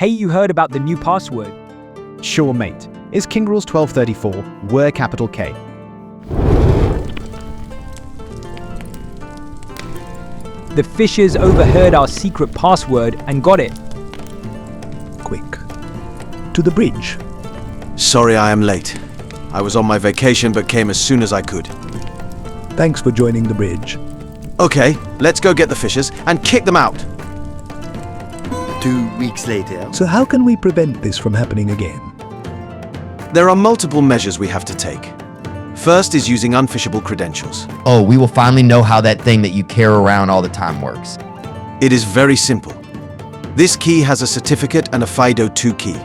Hey, you heard about the new password? Sure, mate. It's King Rules 1234, were capital K. The phishers overheard our secret password and got it. Quick. To the bridge. Sorry I am late. I was on my vacation but came as soon as I could. Thanks for joining the bridge. Okay, let's go get the fishers and kick them out. 2 weeks later. So how can we prevent this from happening again? There are multiple measures we have to take. First is using unphishable credentials. Oh, we will finally know how that thing that you carry around all the time works. It is very simple. This key has a certificate and a FIDO2 key.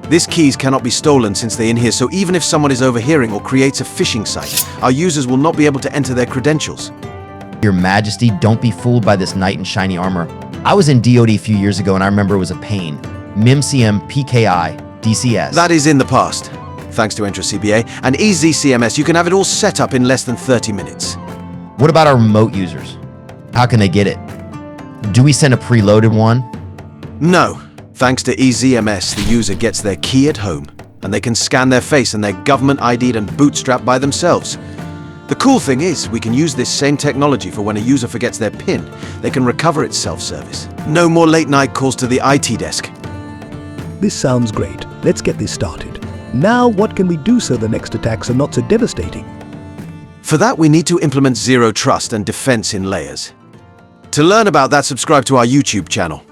These keys cannot be stolen since they inhere, so even if someone is overhearing or creates a phishing site, our users will not be able to enter their credentials. Your Majesty, don't be fooled by this knight in shiny armor. I was in DoD a few years ago and I remember it was a pain. MIMCM, PKI, DCS. That is in the past. Thanks to Entra CBA and EZCMS, you can have it all set up in less than 30 minutes. What about our remote users? How can they get it? Do we send a preloaded one? No. Thanks to EZMS, the user gets their key at home, and they can scan their face and they're government ID'd and bootstrapped by themselves. The cool thing is, we can use this same technology for when a user forgets their PIN. They can recover its self-service. No more late-night calls to the IT desk. This sounds great. Let's get this started. Now, what can we do so the next attacks are not so devastating? For that, we need to implement zero trust and defense in layers. To learn about that, subscribe to our YouTube channel.